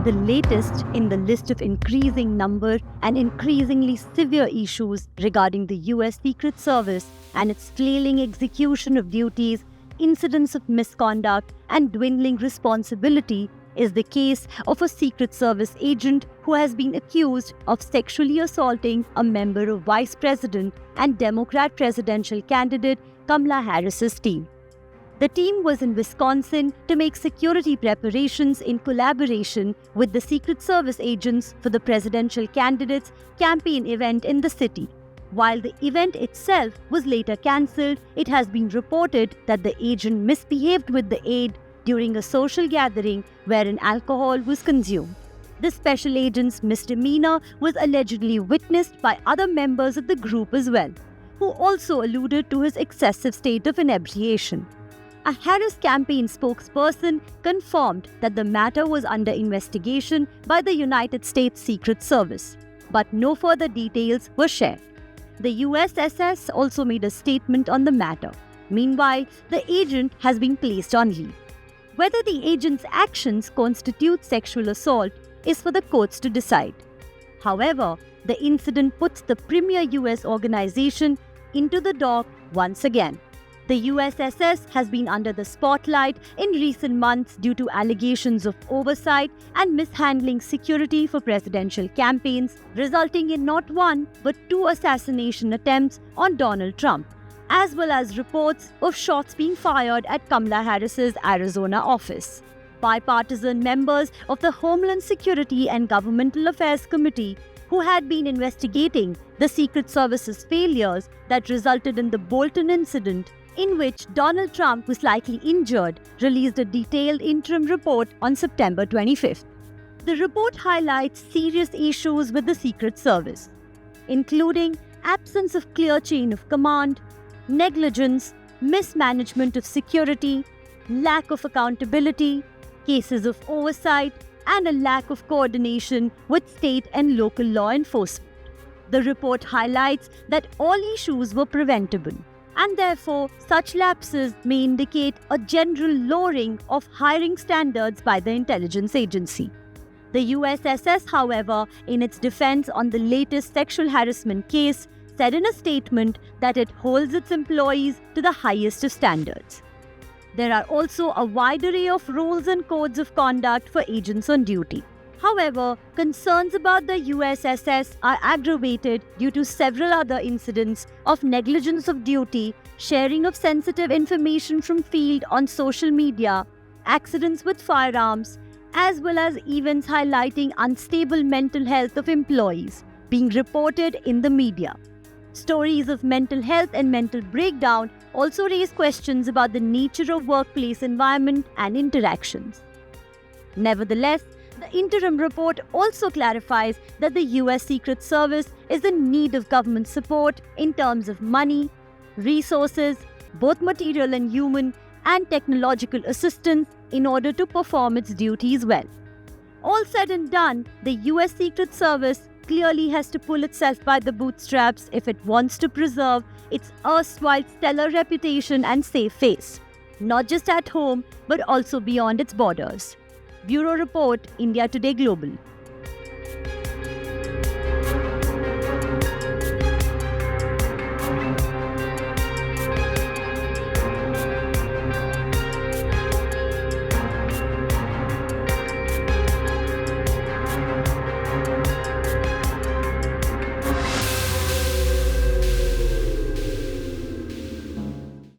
the latest in the list of increasing number and increasingly severe issues regarding the US Secret Service and its flailing execution of duties, incidents of misconduct, and dwindling responsibility is the case of a Secret Service agent who has been accused of sexually assaulting a member of Vice President and Democrat presidential candidate Kamala Harris's team. The team was in Wisconsin to make security preparations in collaboration with the Secret Service agents for the presidential candidate's campaign event in the city. While the event itself was later cancelled, it has been reported that the agent misbehaved with the aide during a social gathering wherein alcohol was consumed. The special agent's misdemeanor was allegedly witnessed by other members of the group as well, who also alluded to his excessive state of inebriation. A Harris campaign spokesperson confirmed that the matter was under investigation by the United States Secret Service, but no further details were shared. The USSS also made a statement on the matter. Meanwhile, the agent has been placed on leave. Whether the agent's actions constitute sexual assault is for the courts to decide. However, the incident puts the premier US organization into the dock once again. The USSS has been under the spotlight in recent months due to allegations of oversight and mishandling security for presidential campaigns, resulting in not one but two assassination attempts on Donald Trump, as well as reports of shots being fired at Kamala Harris's Arizona office. Bipartisan members of the Homeland Security and Governmental Affairs Committee, who had been investigating the Secret Service's failures that resulted in the Bolton incident, in which Donald Trump was likely injured, released a detailed interim report on September 25th. The report highlights serious issues with the Secret Service, including absence of clear chain of command, negligence, mismanagement of security, lack of accountability, cases of oversight, and a lack of coordination with state and local law enforcement. The report highlights that all issues were preventable, and therefore such lapses may indicate a general lowering of hiring standards by the intelligence agency. The USSS, however, in its defense on the latest sexual harassment case, said in a statement that it holds its employees to the highest of standards. There are also a wide array of rules and codes of conduct for agents on duty. However, concerns about the USSS are aggravated due to several other incidents of negligence of duty, sharing of sensitive information from field on social media, accidents with firearms, as well as events highlighting unstable mental health of employees being reported in the media. Stories of mental health and mental breakdown also raise questions about the nature of workplace environment and interactions. Nevertheless, the interim report also clarifies that the US Secret Service is in need of government support in terms of money, resources, both material and human, and technological assistance in order to perform its duties well. All said and done, the US Secret Service clearly has to pull itself by the bootstraps if it wants to preserve its erstwhile stellar reputation and save face, not just at home but also beyond its borders. Bureau Report, India Today Global.